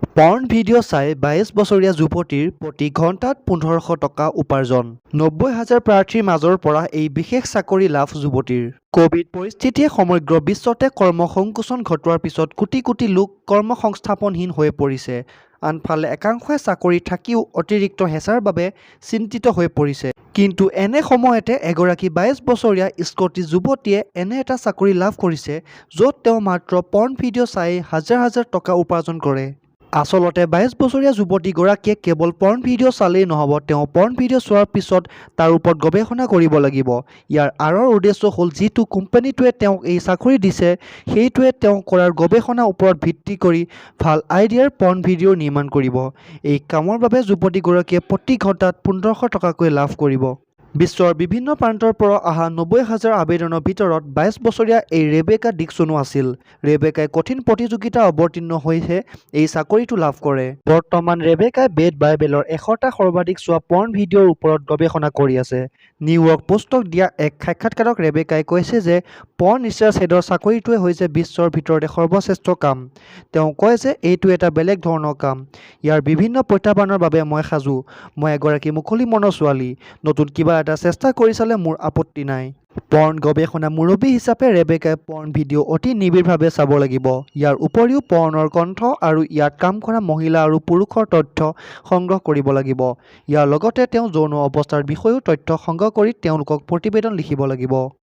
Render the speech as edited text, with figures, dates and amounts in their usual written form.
পৰ্ণ ভিডিঅ' চাই ২২ বছৰীয়া যুৱতীৰ প্ৰতি ঘণ্টাত ১৫০০ টকা উপাৰ্জন। ৯০,০০০ প্ৰাৰ্থীৰ মাজৰ পৰা এই বিশেষ চাকৰি লাভ যুৱতীৰ। ক'ভিড পৰিস্থিতিয়ে সমগ্ৰ বিশ্বতে কৰ্মসংকোচন ঘটোৱাৰ পিছত কোটি কোটি লোক কৰ্মসংস্থাপনহীন হৈ পৰিছে। আনফালে একাংশই চাকৰি থাকিও অতিৰিক্ত হেঁচাৰ বাবে চিন্তিত হৈ পৰিছে। কিন্তু এনে সময়তে এগৰাকী ২২ বছৰীয়া স্কটিছ যুৱতীয়ে এনে এটা চাকৰি লাভ কৰিছে, য'ত তেওঁ মাত্ৰ পৰ্ণ ভিডিঅ' চাই হাজাৰ হাজাৰ টকা উপাৰ্জন কৰে। আচলতে ২২ বছৰীয়া যুৱতীগৰাকীয়ে কেৱল পৰ্ণ ভিডিঅ' চালেই নহ'ব, তেওঁ পৰ্ণ ভিডিঅ' চোৱাৰ পিছত তাৰ ওপৰত গৱেষণা কৰিব লাগিব। ইয়াৰ আঁৰৰ উদ্দেশ্য হ'ল যিটো কোম্পানীটোৱে তেওঁক এই চাকৰি দিছে, সেইটোৱে তেওঁ কৰাৰ গৱেষণাৰ ওপৰত ভিত্তি কৰি ভাল আইডিয়াৰ পৰ্ণ ভিডিঅ' নিৰ্মাণ কৰিব। এই কামৰ বাবে যুৱতীগৰাকীয়ে প্ৰতি ঘণ্টাত ১৫০০ টকাকৈ লাভ কৰিব। বিশ্বৰ বিভিন্ন প্ৰান্তৰ পৰা অহা ৯০,০০০ আবেদনৰ ভিতৰত ২২ বছৰীয়া এই ৰেবেকা ডিকছনো আছিল। ৰেবেকাই কঠিন প্ৰতিযোগিতা অৱতীৰ্ণ হৈহে এই চাকৰিটো লাভ কৰে। বৰ্তমান ৰেবেকাই বেড বাইবেলৰ ১০০টা সৰ্বাধিক চোৱা পৰ্ণ ভিডিঅ'ৰ ওপৰত গৱেষণা কৰি আছে। নিউয়ৰ্ক পোষ্টক দিয়া এক সাক্ষাৎকাৰত ৰেবেকাই কৈছে যে পৰ্ণ ৰিচাৰ্চ হেডৰ চাকৰিটোৱে হৈছে বিশ্বৰ ভিতৰতে সৰ্বশ্ৰেষ্ঠ কাম। তেওঁ কয় যে এইটো এটা বেলেগ ধৰণৰ কাম। ইয়াৰ বিভিন্ন প্ৰত্যাহ্বানৰ বাবে মই সাজু। মই এগৰাকী মুকলি মনৰ ছোৱালী। নতুন কিবা এটা চেষ্টা কৰি চালে মোৰ আপত্তি নাই। পৰ্ণ গৱেষণা মুৰব্বী হিচাপে ৰেবেকাই পৰ্ণ ভিডিঅ' অতি নিবিড়ভাৱে চাব লাগিব। ইয়াৰ উপৰিও পৰ্ণৰ কণ্ঠ আৰু ইয়াত কাম কৰা মহিলা আৰু পুৰুষৰ তথ্য সংগ্ৰহ কৰিব লাগিব। ইয়াৰ লগতে তেওঁ যৌন অৱস্থাৰ বিষয়েও তথ্য সংগ্ৰহ কৰি তেওঁলোকক প্ৰতিবেদন লিখিব লাগিব।